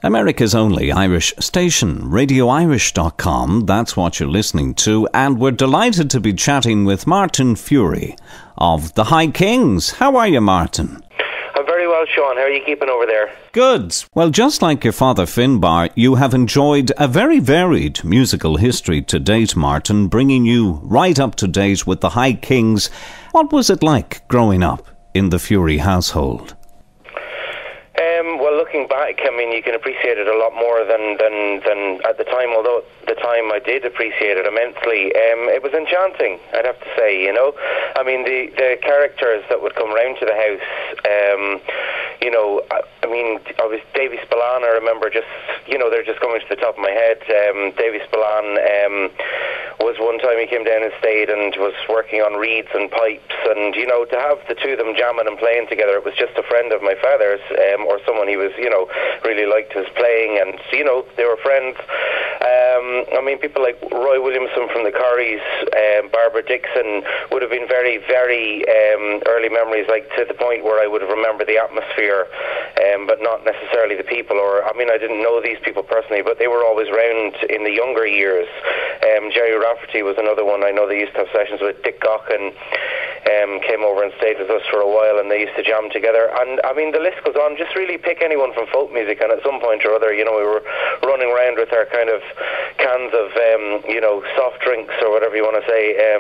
America's only Irish station, radioirish.com, that's what you're listening to, and we're delighted to be chatting with Martin Furey of the High Kings. How are you, Martin? I'm very well, Sean. How are you keeping over there? Good. Well, just like your father Finbar, you have enjoyed a very varied musical history to date, Martin, bringing you right up to date with the High Kings. What was it like growing up in the Furey household? Well, looking back, I mean, you can appreciate it a lot more than at the time, although at the time I did appreciate it immensely. It was enchanting, I'd have to say, you know. I mean, the characters that would come round to the house, I mean, I was Davy Spillane, I remember just, they're just coming to the top of my head. Davy Spillane was one time he came down and stayed and was working on reeds and pipes, and, to have the two of them jamming and playing together, it was just a friend of my father's, or someone he was, really liked his playing, and, they were friends. I mean, people like Roy Williamson from the Corries, Barbara Dixon would have been very, very early memories, like to the point where I would have remembered the atmosphere, but not necessarily the people. Or, I mean, I didn't know these people personally, but they were always round in the younger years. Jerry Rafferty was another one. I know they used to have sessions with Dick Gaughan, came over and stayed with us for a while, and they used to jam together. And, I mean, the list goes on. Just really pick anyone from folk music, and at some point or other, we were running around with our kind of cans of, soft drinks or whatever you want to say. I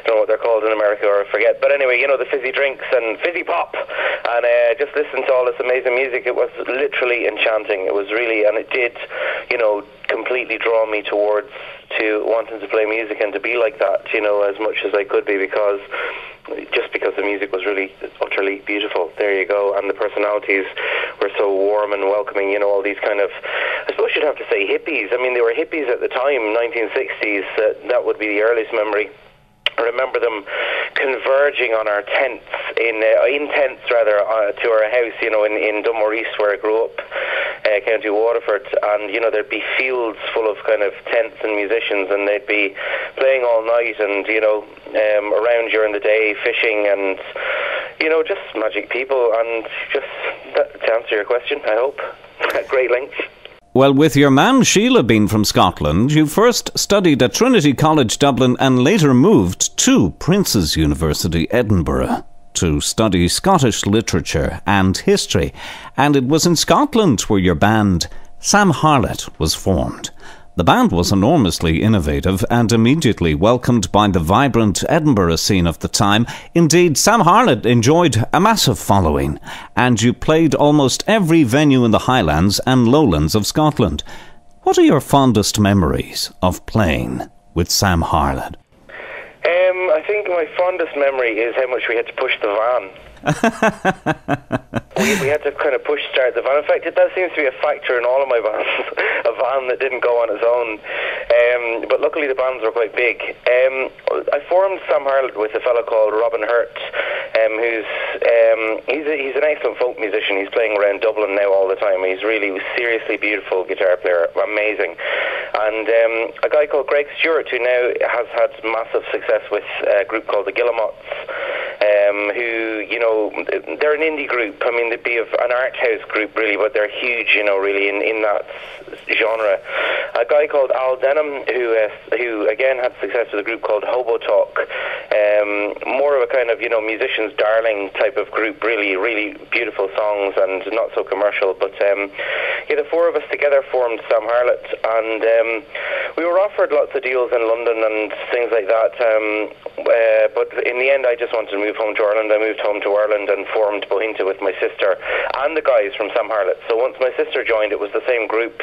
don't know what they're called in America, or I forget. But anyway, the fizzy drinks and fizzy pop, and just listen to all this amazing music. It was literally enchanting. It was really, and it did, completely draw me towards to wanting to play music and to be like that, as much as I could be, because the music was really utterly beautiful. There you go. And the personalities were so warm and welcoming, all these kind of, I suppose you'd have to say hippies. I mean, they were hippies at the time, 1960s. That would be the earliest memory. I remember them converging on our tents, in tents rather, to our house, in Dunmore East, where I grew up, County Waterford, and, there'd be fields full of kind of tents and musicians, and they'd be playing all night and, around during the day, fishing, and, just magic people, and just, to answer your question, I hope, at great length. Well, with your mam Sheila being from Scotland, you first studied at Trinity College Dublin and later moved to Prince's University Edinburgh to study Scottish literature and history. And it was in Scotland where your band, Sam HARLET, was formed. The band was enormously innovative and immediately welcomed by the vibrant Edinburgh scene of the time. Indeed, Sam HARLET enjoyed a massive following, and you played almost every venue in the Highlands and Lowlands of Scotland. What are your fondest memories of playing with Sam HARLET? I think my fondest memory is how much we had to push the van. we had to kind of push start the van. In fact, that seems to be a factor in all of my bands, a van that didn't go on its own. But luckily the bands were quite big. I formed Sam HARLET with a fellow called Robin Hurt, he's an excellent folk musician. He's playing around Dublin now all the time. He's really seriously beautiful guitar player, amazing. And a guy called Greg Stewart, who now has had massive success with a group called the Guillemots, who, they're an indie group. I mean, they'd be an art house group, really, but they're huge, really, in that genre. A guy called Al Denham, who again had success with a group called Hobo Talk, more of a kind of, musician's darling type of group, really, really beautiful songs and not so commercial. But, the four of us together formed Sam HARLET, and we were offered lots of deals in London and things like that, but in the end I just wanted to move home to Ireland. I moved home to Ireland and formed BOHINTA with my sister and the guys from Sam HARLET. So once my sister joined, it was the same group,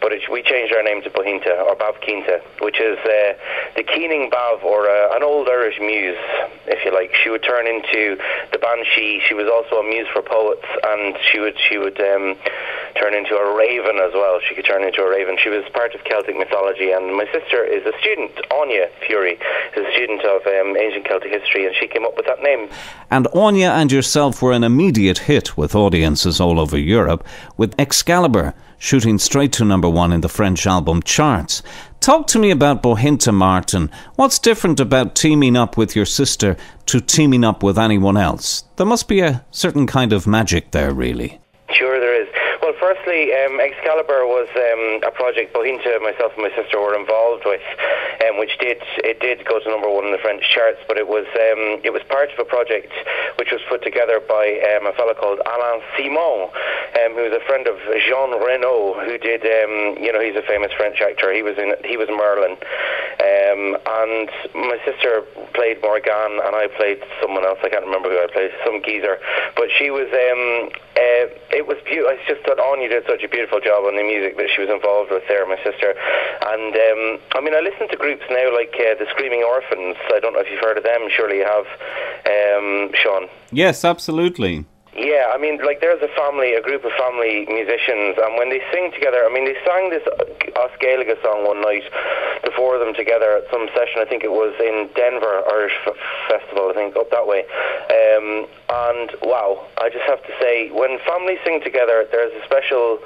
but we changed our name to BOHINTA, or Bav Keenta, which is the keening Bav, or an old Irish muse, if you like. She would turn into the banshee. She was also a muse for poets, and she would turn into a raven as well. She could turn into a raven. She was part of Celtic mythology, and my sister is a student, AINE Furey, is a student of ancient Celtic history, and she came up with that name. And AINE and yourself were an immediate hit with audiences all over Europe, with Excalibur shooting straight to #1 in the French album charts. Talk to me about BOHINTA, Martin. What's different about teaming up with your sister to teaming up with anyone else? There must be a certain kind of magic there, really. Sure there is. Well, firstly, Excalibur was a project Bohinta, myself and my sister were involved with, which did go to #1 in the French charts, but it was part of a project which was put together by a fellow called Alain Simon, who's a friend of Jean Reno, who did, he's a famous French actor. He was Merlin, and my sister played Morgane, and I played someone else. I can't remember who I played, some geezer, but she was. It was beautiful. I just thought Anya did such a beautiful job on the music that she was involved with there, my sister. And I listen to groups now like the Screaming Orphans. I don't know if you've heard of them. Surely you have, Sean. Yes, absolutely. Yeah, there's a group of family musicians, and when they sing together, they sang this Oscailiga song one night, the four of them together at some session. I think it was in Denver Irish Festival, I think, up that way. And wow, I just have to say, when families sing together, there's a special,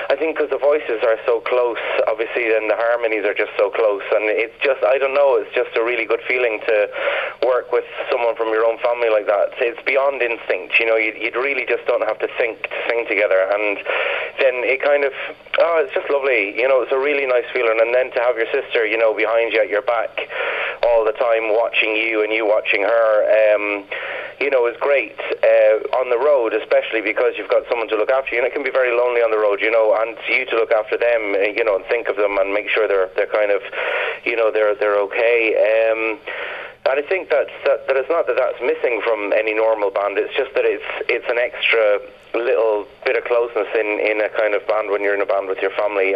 I think because the voices are so close, obviously, and the harmonies are just so close, and it's just, I don't know, it's just a really good feeling to work with someone from your own family like that. It's beyond instinct, you really just don't have to think to sing together, and then it kind of, it's just lovely, it's a really nice feeling. And then to have your sister, behind you at your back all the time, watching you and you watching her, is great on the road, especially because you've got someone to look after you, and it can be very lonely on the road, and you to look after them, and think of them and make sure they're kind of, they're okay. And I think that it's not that that's missing from any normal band. It's just that it's an extra little bit of closeness in a kind of band when you're in a band with your family.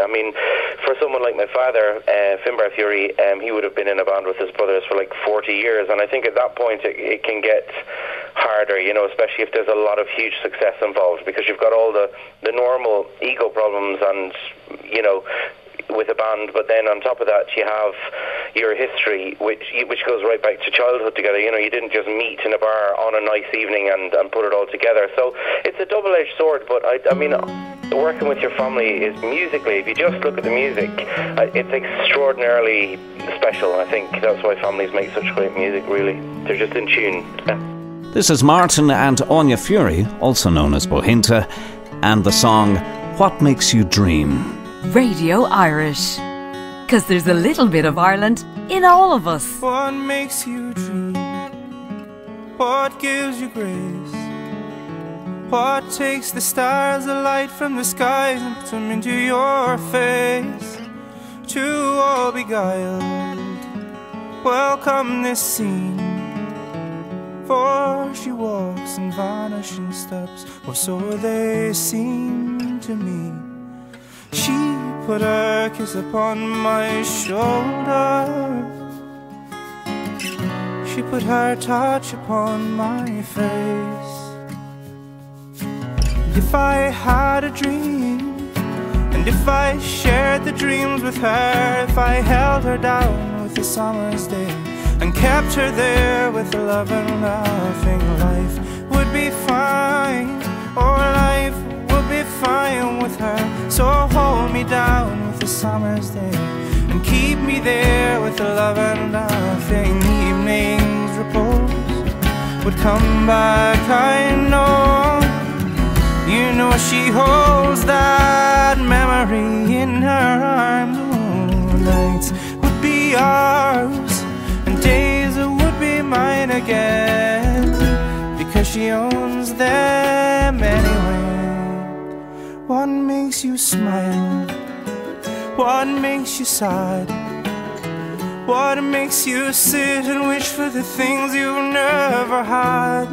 For someone like my father, Finbar Fureyi, he would have been in a band with his brothers for like 40 years, and I think at that point it can get harder, especially if there's a lot of huge success involved, because you've got all the normal ego problems and, with a band, but then on top of that you have your history, which goes right back to childhood together. You didn't just meet in a bar on a nice evening and put it all together. So it's a double-edged sword, but working with your family is musically, if you just look at the music, it's extraordinarily special. I think that's why families make such great music, really. They're just in tune. This is Martin and Anya Fureyi, also known as Bohinta, and the song What Makes You Dream. Radio Irish, 'cause there's a little bit of Ireland in all of us. What makes you dream? What gives you grace? What takes the stars, the light from the skies, and puts them into your face? To all beguiled, welcome this scene, for she walks in vanishing steps, or so they seem to me. She put her kiss upon my shoulder, she put her touch upon my face. And if I had a dream, and if I shared the dreams with her, if I held her down with the summer's day, and kept her there with the love and laughing, life would be fine, or life would be fine with her. So hold me down with the summer's day, and keep me there with the love and laughing. Evening's repose would come back, I know. She holds that memory in her arms. Oh, nights would be ours, and days would be mine again, because she owns them anyway. What makes you smile? What makes you sad? What makes you sit and wish for the things you've never had?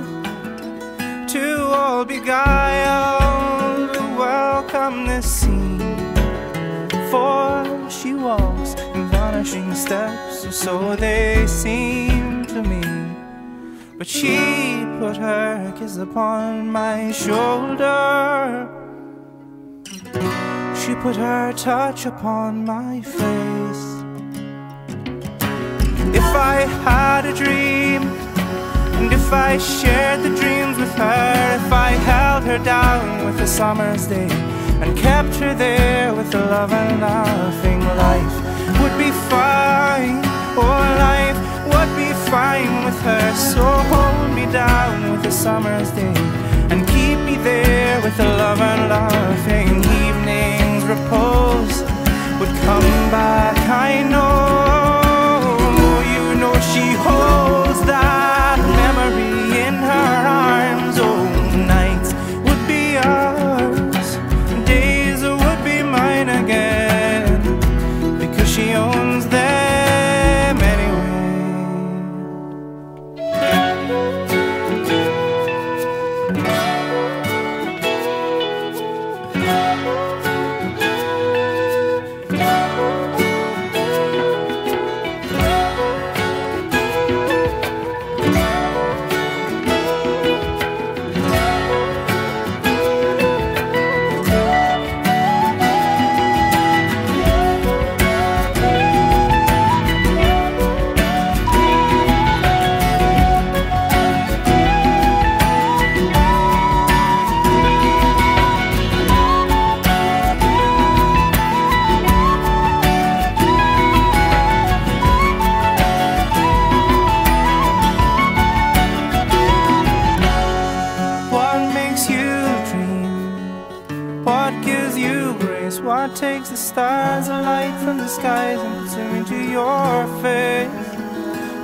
To all beguiled, welcome this scene, for she walks in vanishing steps, or so they seem to me. But she put her kiss upon my shoulder, she put her touch upon my face. If I had a dream, and if I shared the dreams with her, if I held her down with a summer's day, and kept her there with the love and laughing, life would be fine, oh, life would be fine with her. So hold me down with a summer's day, and keep me there with the love and laughing. What gives you grace? What takes the stars, the light from the skies, and puts them into your face?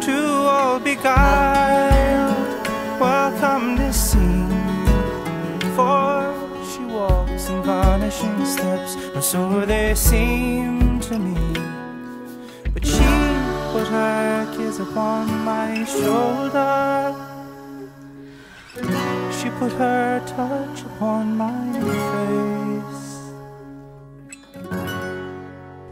To all beguiled, welcome this scene. For she walks in vanishing steps, or so they seem to me. But she put her kiss upon my shoulder. She put her touch upon my face.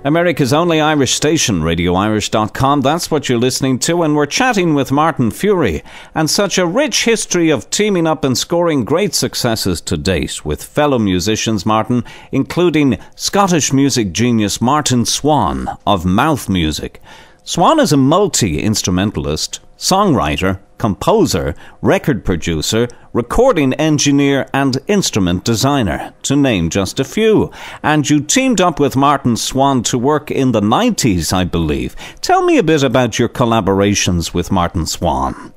America's only Irish station, RadioIrish.com. That's what you're listening to, and we're chatting with Martin Furey, and such a rich history of teaming up and scoring great successes to date with fellow musicians, Martin, including Scottish music genius Martin Swan of Mouth Music. Swan is a multi-instrumentalist, songwriter, composer, record producer, recording engineer and instrument designer, to name just a few. And you teamed up with Martin Swan to work in the 90s, I believe. Tell me a bit about your collaborations with Martin Swan.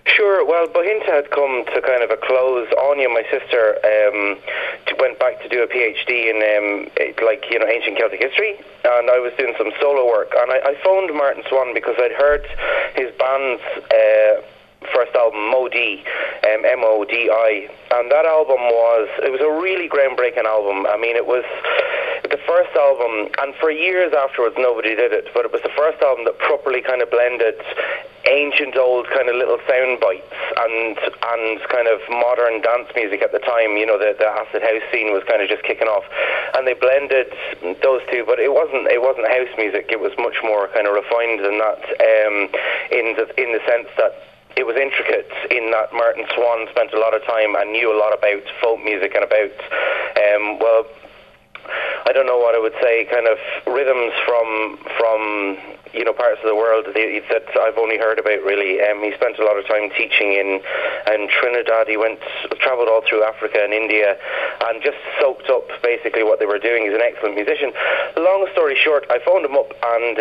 Sure. Well, Bohinta had come to kind of a close. Anya, my sister, went back to do a PhD in, ancient Celtic history, and I was doing some solo work. And I phoned Martin Swan because I'd heard his band's first album, Modi, M-O-D-I, and that album it was a really groundbreaking album. I mean, it was the first album, and for years afterwards nobody did it, but it was the first album that properly kind of blended ancient old kind of little sound bites and kind of modern dance music at the time. You know, the acid house scene was kind of just kicking off, and they blended those two, but it wasn't house music. It was much more kind of refined than that, in the sense that it was intricate, in that Martin Swan spent a lot of time and knew a lot about folk music and about, I don't know what I would say, kind of rhythms from parts of the world that I've only heard about, really. He spent a lot of time teaching in Trinidad. He travelled all through Africa and India and just soaked up basically what they were doing. He's an excellent musician. Long story short, I phoned him up, and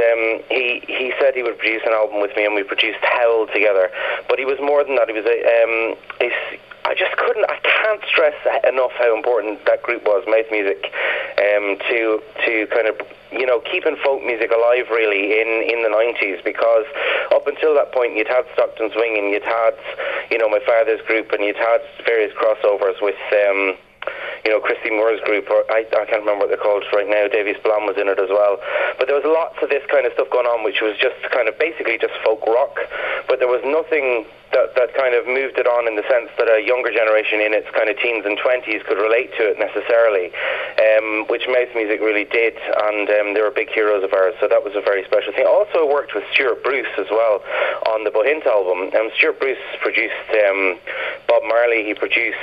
he said he would produce an album with me, and we produced Howl together. But he was more than that. He was I can't stress enough how important that group was, Mouth Music, to kind of, keeping folk music alive, really, in the 90s, because up until that point you'd had Stockton Swing, and you'd had, my father's group, and you'd had various crossovers with, Christy Moore's group, or I can't remember what they're called right now. Davy Spillane was in it as well. But there was lots of this kind of stuff going on, which was just kind of basically just folk rock. But there was nothing that kind of moved it on in the sense that a younger generation in its kind of teens and 20s could relate to it necessarily, which Mouth Music really did, and they were big heroes of ours, so that was a very special thing. Also worked with Stuart Bruce as well on the Bohinta album. Stuart Bruce produced Bob Marley, he produced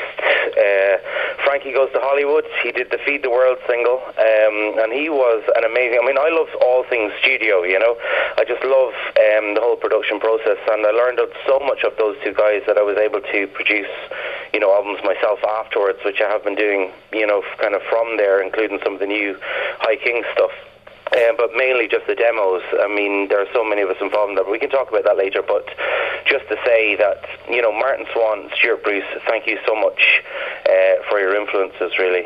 Frankie Goes to Hollywood, he did the Feed the World single, and he was an amazing, I love all things studio, I just love the whole production process, and I learned so much of those two guys that I was able to produce, albums myself afterwards, which I have been doing, kind of from there, including some of the new High King stuff. But mainly just the demos. There are so many of us involved in that, but we can talk about that later. But just to say that, Martin Swan, Stuart Bruce, thank you so much for your influences, really.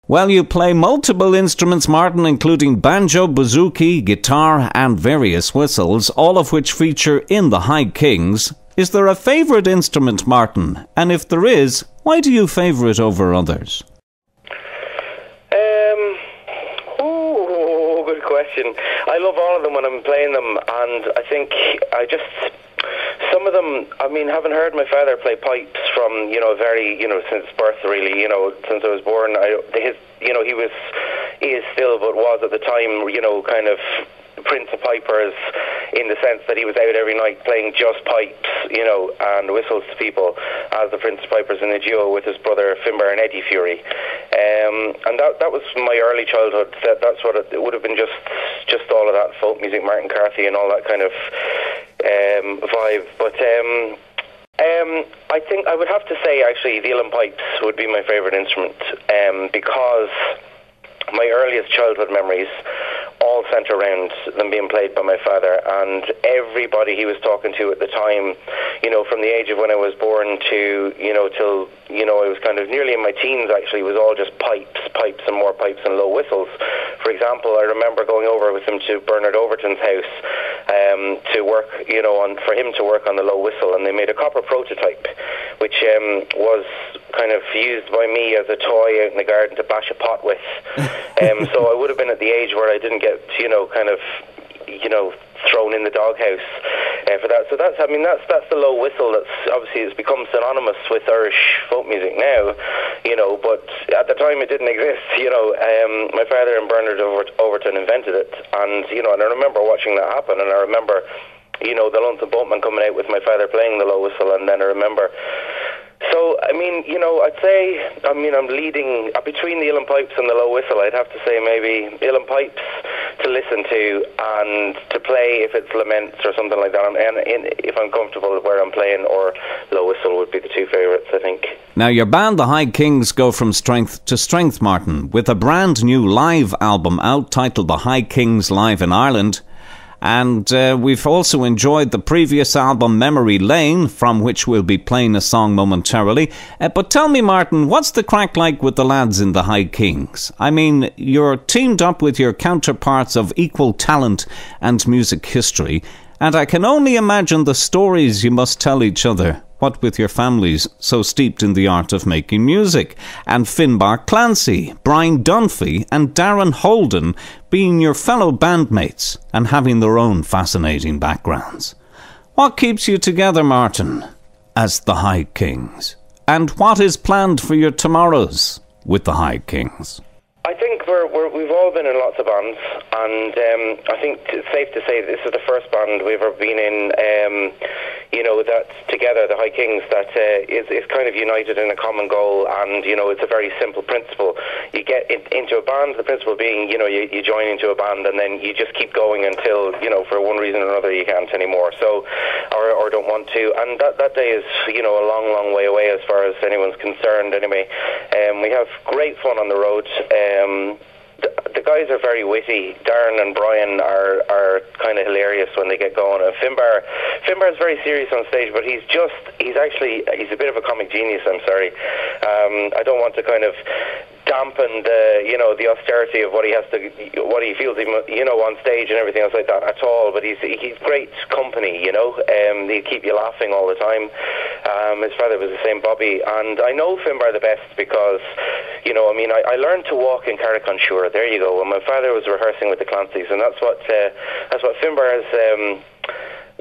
Well, you play multiple instruments, Martin, including banjo, bouzouki, guitar and various whistles, all of which feature in the High Kings. Is there a favourite instrument, Martin? And if there is, why do you favour it over others? Good question. I love all of them when I'm playing them, and I think some of them, having heard my father play pipes from, since birth, really, since I was born, he is still, but was at the time, kind of Prince of Pipers, in the sense that he was out every night playing just pipes, and whistles to people as the Prince of Pipers in a duo with his brother Finbar and Eddie Furey. And that was my early childhood. That's what it would have been, just all of that folk music, Martin Carthy and all that kind of vibe. But I think I would have to say, actually, the uilleann pipes would be my favourite instrument, because my earliest childhood memories all centre around them being played by my father, and everybody he was talking to at the time, you know, from the age of when I was born to, you know, till, you know, I was kind of nearly in my teens actually, was all just pipes and more pipes and low whistles. For example, I remember going over with him to Bernard Overton's house to work, you know, for him to work on the low whistle, and they made a copper prototype, which was kind of used by me as a toy out in the garden to bash a pot with. So I would have been at the age where I didn't get, you know, kind of, you know, thrown in the doghouse for that. So that's, I mean, that's the low whistle. That's obviously it's become synonymous with Irish folk music now, you know. But at the time it didn't exist, you know. My father and Bernard Overton invented it, and you know, and I remember watching that happen, and I remember, you know, the Lonesome Boatman coming out with my father playing the low whistle, and then I remember. So, I mean, you know, I'd say, I mean, I'm leading between the uilleann pipes and the low whistle. I'd have to say maybe uilleann pipes to listen to and to play if it's laments or something like that. And if I'm comfortable where I'm playing, or low whistle would be the two favourites, I think. Now, your band, the High Kings, go from strength to strength, Martin, with a brand new live album out titled The High Kings Live in Ireland. And we've also enjoyed the previous album, Memory Lane, from which we'll be playing a song momentarily. But tell me, Martin, what's the crack like with the lads in the High Kings? I mean, you're teamed up with your counterparts of equal talent and music history, and I can only imagine the stories you must tell each other, what with your families so steeped in the art of making music, and Finbar Clancy, Brian Dunphy and Darren Holden being your fellow bandmates and having their own fascinating backgrounds. What keeps you together, Martin, as the High Kings? And what is planned for your tomorrows with the High Kings? I think we've all been in lots of bands, and I think it's safe to say this is the first band we've ever been in, you know, that's together, the High Kings, that is kind of united in a common goal, and, you know, it's a very simple principle. You get into a band, the principle being, you know, you join into a band and then you just keep going until, you know, for one reason or another you can't anymore, so, or don't want to, and that day is, you know, a long way away as far as anyone's concerned anyway. We have great fun on the road. The guys are very witty. Darren and Brian are kind of hilarious when they get going. And Finbar's very serious on stage, but he's a bit of a comic genius, I'm sorry. I don't want to kind of dampen the austerity of what he feels on stage and everything else like that at all, but he's great company, you know. He'd keep you laughing all the time. His father was the same, Bobby, and I know Finbar the best because, you know, I mean, I learned to walk in Carrick-on-Shure. There you go. And my father was rehearsing with the Clancys, and that's what Finbar's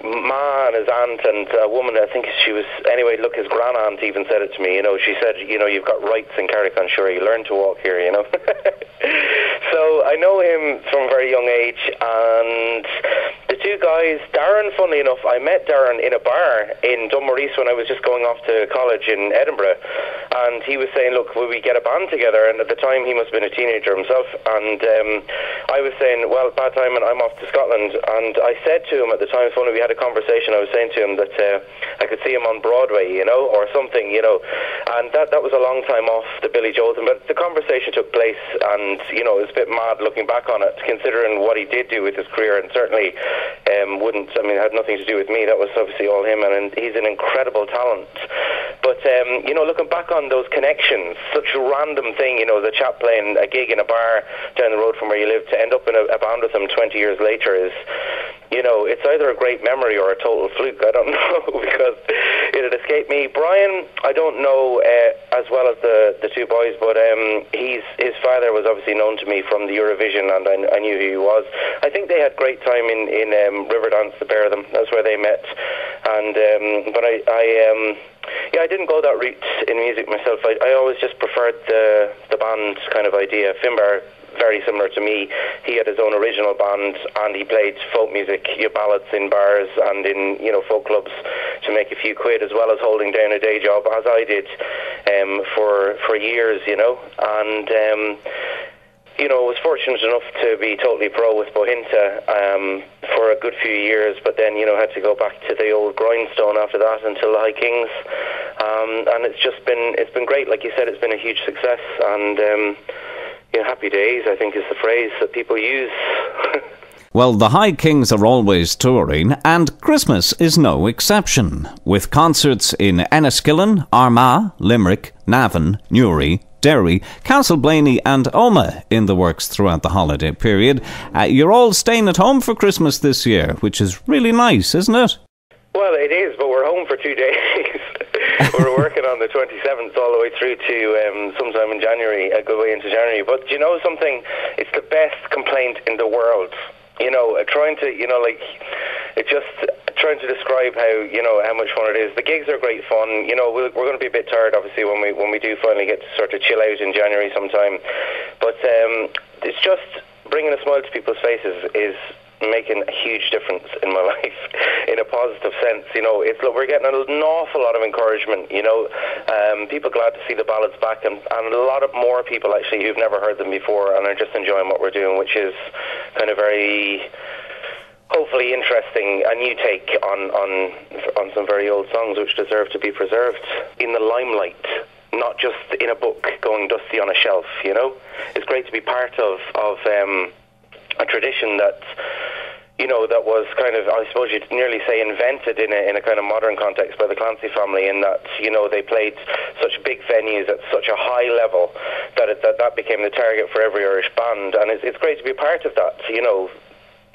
ma and his aunt and a woman, I think she was, anyway, look, his grand-aunt even said it to me, you know, she said, you know, you've got rights in Carrick-on-Shure, you learn to walk here, you know. So I know him from a very young age, and the two guys, Darren, funnily enough, I met Darren in a bar in Dunmorris when I was just going off to college in Edinburgh, and he was saying, look, will we get a band together? And at the time he must have been a teenager himself, and I was saying, well, bad time, and I'm off to Scotland, and I said to him at the time, funny, we had a conversation, I was saying to him that I could see him on Broadway, you know, or something, you know, and that was a long time off the Billy Joel thing, but the conversation took place, and, you know, it was a bit mad looking back on it, considering what he did do with his career, and certainly had nothing to do with me. That was obviously all him, and he's an incredible talent. But, you know, looking back on those connections, such a random thing, you know, the chap playing a gig in a bar down the road from where you live, to end up in a band with him 20 years later is, you know, it's either a great memory or a total fluke. I don't know, because it had escaped me. Brian, I don't know as well as the two boys, but his father was obviously known to me from the Eurovision, and I knew who he was. I think they had great time in Riverdance, the pair of them. That's where they met. And but I didn't go that route in music myself. I always just preferred the band kind of idea. Finbar, very similar to me. He had his own original band, and he played folk music, ballads in bars and in, you know, folk clubs to make a few quid, as well as holding down a day job, as I did for years, you know. And you know, I was fortunate enough to be totally pro with Bohinta for a good few years, but then, you know, had to go back to the old grindstone after that until the High Kings, and it's been great. Like you said, it's been a huge success, and you know, happy days, I think, is the phrase that people use. Well, the High Kings are always touring, and Christmas is no exception, with concerts in Enniskillen, Armagh, Limerick, Navan, Newry, Derry, Castleblaney and Omagh in the works throughout the holiday period. You're all staying at home for Christmas this year, which is really nice, isn't it? Well, it is, but we're home for 2 days. We're working on the 27th all the way through to sometime in January, a good way into January. But you know something? It's the best complaint in the world. You know, trying to describe how much fun it is. The gigs are great fun. You know, we're going to be a bit tired, obviously, when we do finally get to sort of chill out in January sometime. But it's just bringing a smile to people's faces is making a huge difference in my life in a positive sense. You know, we're getting an awful lot of encouragement. You know, people glad to see the ballads back, and a lot of more people actually who've never heard them before and are just enjoying what we're doing, which is kind of very, hopefully, interesting, a new take on some very old songs which deserve to be preserved in the limelight, not just in a book going dusty on a shelf. You know, it's great to be part of a tradition that, you know, that was kind of, I suppose you'd nearly say, invented in a kind of modern context by the Clancy family, in that, you know, they played such big venues at such a high level that became the target for every Irish band, and it's great to be a part of that, you know,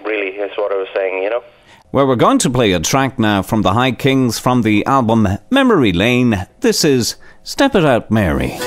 really, is what I was saying, you know. Well, we're going to play a track now from the High Kings from the album Memory Lane. This is Step It Out, Mary.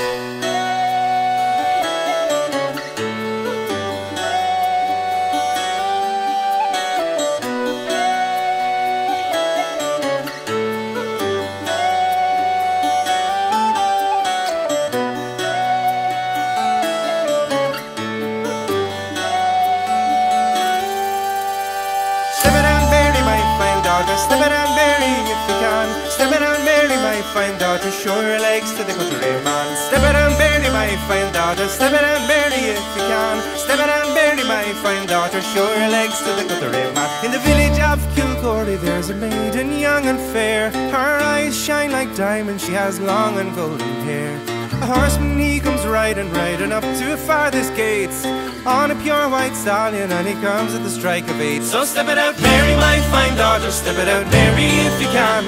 Step it out, Mary, if you can. Step it out, Mary, my fine daughter. Show your legs to the country man. Step it out, Mary, my fine daughter. Step it out, Mary, if you can. Step it out, Mary, my fine daughter. Show your legs to the country man. In the village of Kilcorey, there's a maiden young and fair. Her eyes shine like diamonds. She has long and golden hair. A horseman, he comes riding up to farthest gates on a pure white stallion, and he comes at the strike of 8. So step it out, Mary, my fine daughter. Step it out, Mary, if you can.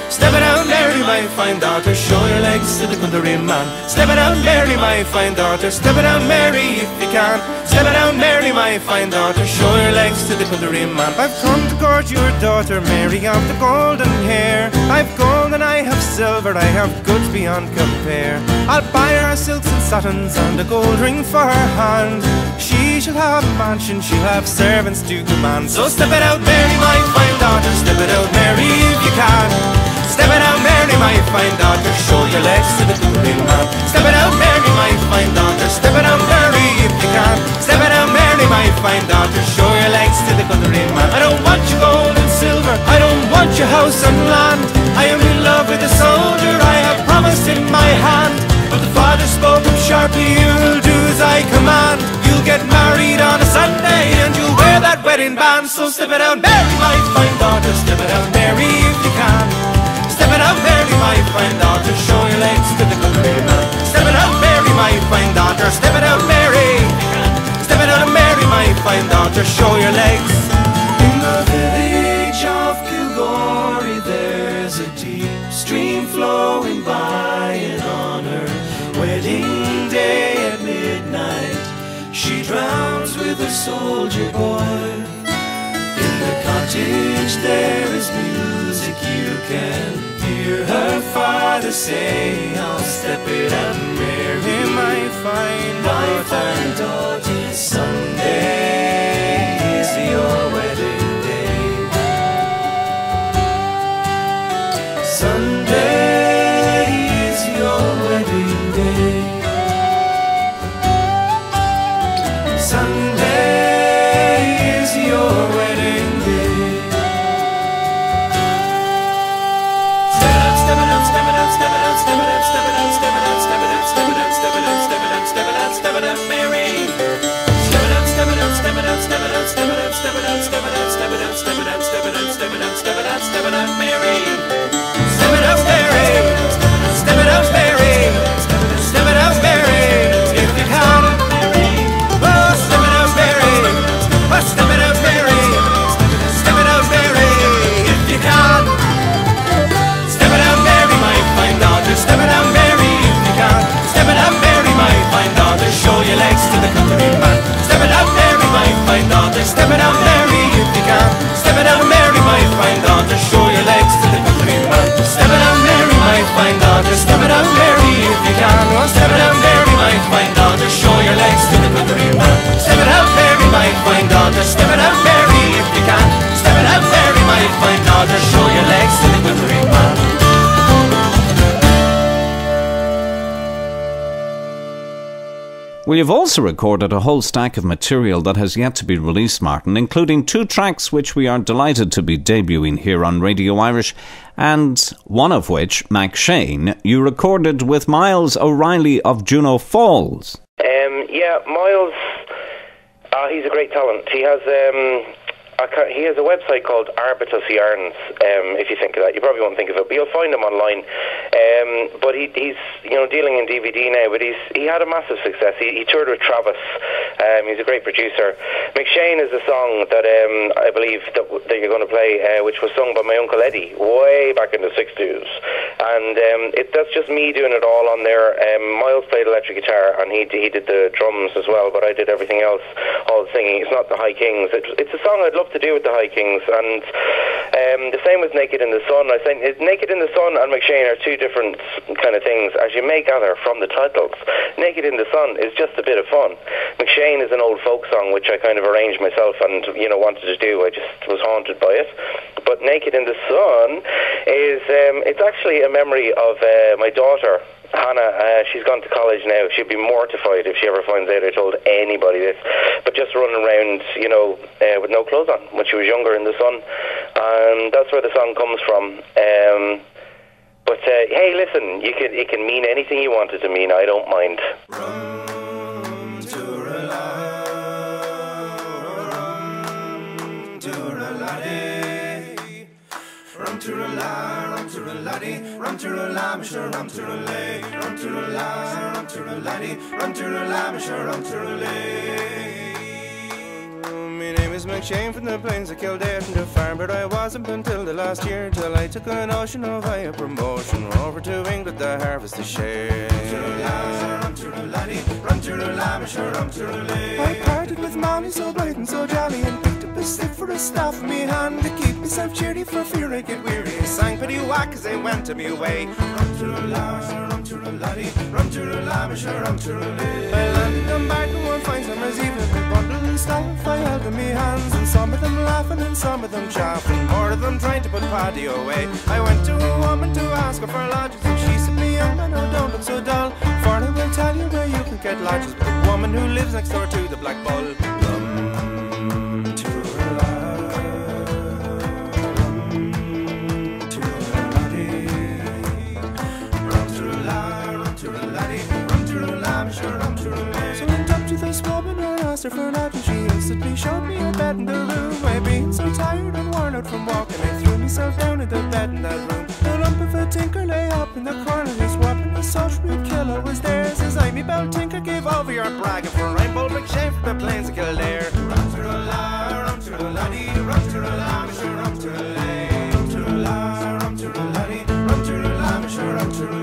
Step it out, Mary, my fine daughter. Show your legs to the country man. Step it out, Mary, my fine daughter. Step it out, Mary, if you can. Step it out, Mary, my fine daughter. Show your legs to the country man. I've come to court your daughter, Mary, of the golden hair. I've gold and I have silver, I have goods beyond compare. I'll buy her silks and satins and a gold ring for her hand. She shall have a mansion, she'll have servants to command. So step it out, Mary, my fine daughter. Step it out, Mary, if you can. Step it out, Mary, my fine daughter. Show your legs to the country man. Step it out, Mary, my fine daughter. Step it out, Mary, if you can. Step it out, Mary, my fine daughter. Show your legs to the country man. I don't want your gold and silver, I don't want your house and land. I am in love with a soldier, I have promised in my hand. But the father spoke him sharply, you'll do as I command. You'll get married on a Sunday and you'll wear that wedding band. So step it out, Mary, my fine daughter. Step it out, Mary, if you can. Step it out, Mary, my fine daughter. Show your legs to the country man. Step it out, Mary, my fine daughter. Step it out, Mary. Step it out, Mary, my fine daughter. Show your legs. In the village of Kilcorey, there's a deep stream flowing by, and on her wedding day at midnight, she drowns with a soldier boy. In the cottage there is music, you can hear her father say, I'll step it out, Mary, my fine daughter. Sunday is your wedding day. Sunday is your wedding day. Sunday is your wedding day. Step it out, step it out, step it out, step it out, step it out, step it out, step it out, step it out, step it out, step it out, step it out, step it out, Mary. Step it out, step it out, step it out, step it out, step it out, step it out, step it out, step it out, step it out, step it out, step it out, step it out, step it out, Mary. Step it out, Mary. Step it out, Mary. Step it out, Mary. If you can. Oh, step it out, Mary. Oh, step it out, Mary. Well, you've also recorded a whole stack of material that has yet to be released, Martin, including 2 tracks which we are delighted to be debuting here on Radio Irish, and one of which, McShane, you recorded with Miles O'Reilly of Juno Falls. Yeah, Miles, he's a great talent. He has a website called Arbitus Yarns. If you think of that, you probably won't think of it, but you'll find him online. But he's dealing in DVD now. But he had a massive success. He toured with Travis. He's a great producer. McShane is a song that I believe that you're going to play, which was sung by my Uncle Eddie way back in the 60s. And that's just me doing it all on there. Miles played electric guitar, and he did the drums as well. But I did everything else, all the singing. It's not the High Kings. It's a song I'd love to do with the High Kings, and the same with Naked in the Sun. I think Naked in the Sun and McShane are 2 different kind of things, as you may gather from the titles. Naked in the Sun is just a bit of fun. McShane is an old folk song which I kind of arranged myself and wanted to do. I just was haunted by it. But Naked in the Sun is it's actually a memory of my daughter Hannah. She's gone to college now. She'd be mortified if she ever finds out I told anybody this. But just running around, with no clothes on when she was younger in the sun. And that's where the song comes from. But hey, listen, it can mean anything you want it to mean. I don't mind. Rum to the la, rum to the laddie, rum to the la, Mr. Rum to the lay, rum to the la, rum to the laddie, rum to the la, Mr. Rum to the lay. My name is McShane from the plains of Kildare, from the farm, but I wasn't until the last year, till I took a notion of higher promotion over to England to harvest the share. Rum to the la, rum to the laddie, rum to the la, Mr. Rum to the lay. I parted with Molly so bright and so jolly, and picked up a stick for a staff in me hand to keep myself cheery for fear I'd get weary. I sang pretty whack as I went to me way. Rum to the la, rum to the laddie, rum to the la, Mr. Rum to the lay. I landed on Barton one fine summer's evening, with bundle and staff I held in me hands, and some of them laughing and some of them chaffing, more of them trying to put Paddy away. I went to a woman to ask her for lodgings, and she said, me young man, no, don't look so dull, for I will tell you where you can get lodgings, but the woman who lives next door to the Black Bull. Rum to the la, rum to the laddie, rum to the la, rum to the laddie, rum to the la, Mr. Rum to the lay. So I went up to this woman and asked her for lodgings. She instantly showed me a bed in the room. I being so tired and worn out from walking, I threw myself down in the bed in that room. The lump of a tinker lay up in the corner, his weapon, the social killer was there. Says I, me bell tinker, gave over your bragging, for I'm bold McShane from the plains of Kildare. Rum to the la, rum to the laddie, rum to the la, Mr. Rum to the lay. Rum to the la, rum to the laddie, rum to the la, Mr. Rum to the lay.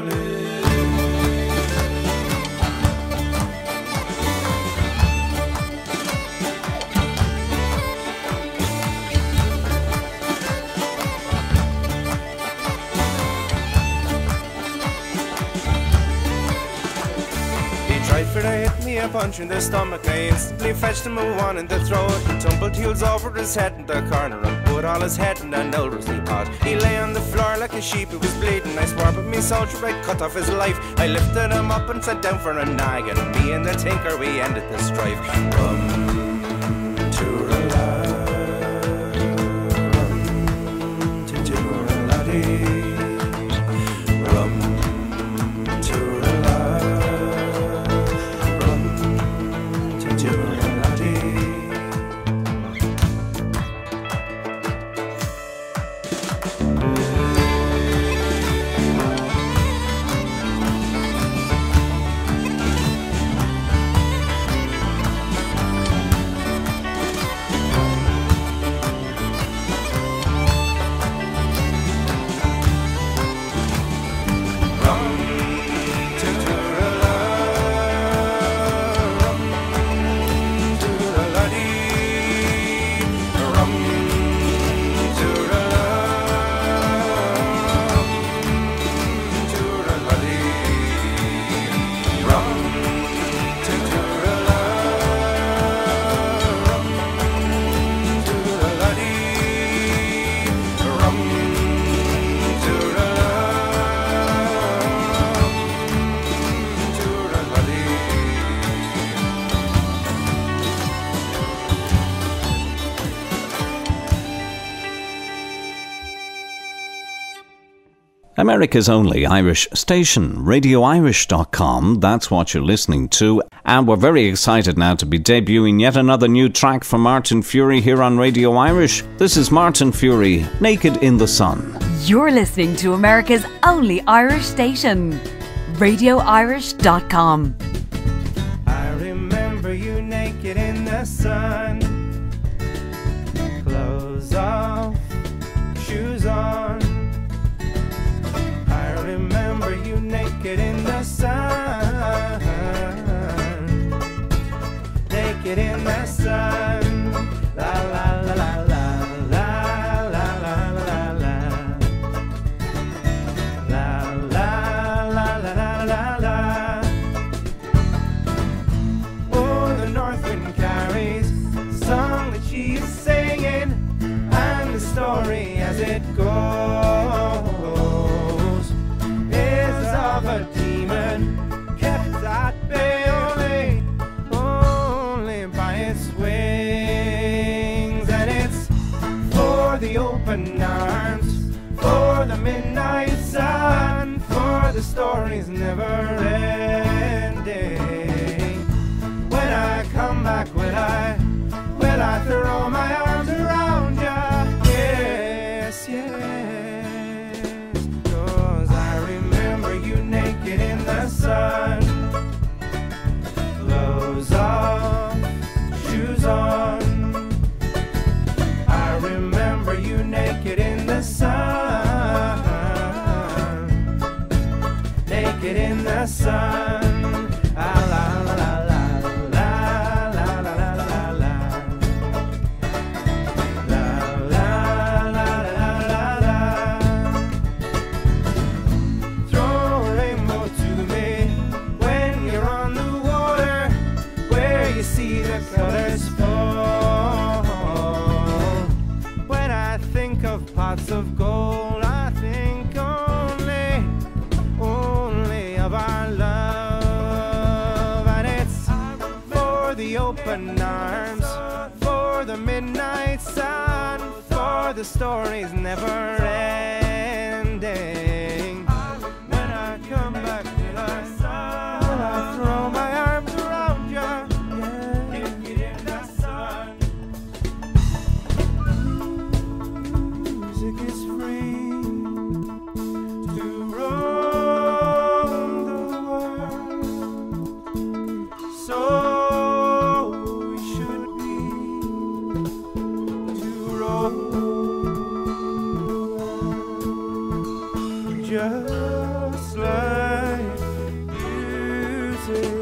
For they hit me a punch in the stomach, I instantly fetched him a one in the throat, and tumbled heels over his head in the corner, and put all his head in an elderly pot. He lay on the floor like a sheep, he was bleeding. I swore by me soldier I'd cut off his life. I lifted him up and sat down for a nag, and me and the tinker, we ended the strife. Rum to the la, rum to the laddie, rum to the la. America's only Irish station, radioirish.com. That's what you're listening to. And we're very excited now to be debuting yet another new track from Martin Furey here on Radio Irish. This is Martin Furey, Naked in the Sun. You're listening to America's only Irish station, radioirish.com. I remember you naked in the sun, clothes off, shoes on. I remember you naked in the sun, naked in the sun. La la la la la la la la la la la la la la la. Oh, the north wind carries the song that she is singing, and the story as it goes is of a demon kept at bay only by its wings. And it's for the open arms, for the midnight sun, for the stories never ending. When I come back, will I throw my arms around ya? Yes, yes. 'Cause I remember you naked in the sun, clothes off, shoes on. I remember you naked in the sun, naked in the sun. Ah, la la la la. Pots of gold, I think only of our love. And it's for the open arms, for the midnight sun, for the stories never ending. When I come back, will I throw my arms around you? Naked in the sun. Music is free to roam the world, so we should be to roam the world, just like music.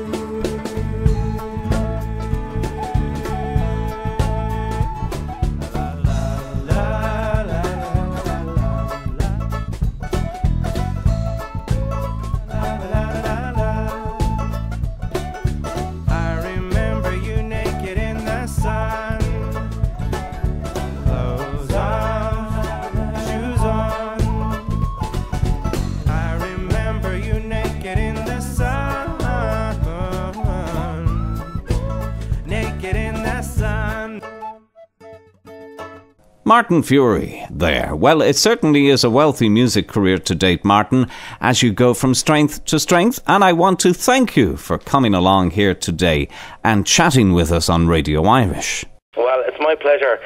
Martin Furey there. Well, it certainly is a wealthy music career to date, Martin, as you go from strength to strength. And I want to thank you for coming along here today and chatting with us on Radio Irish. Well, it's my pleasure,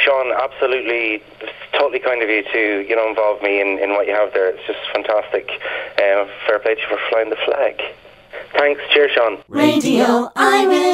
Sean. Absolutely, totally kind of you to involve me in what you have there. It's just fantastic. Fair play to you for flying the flag. Thanks. Cheers, Sean. Radio Irish.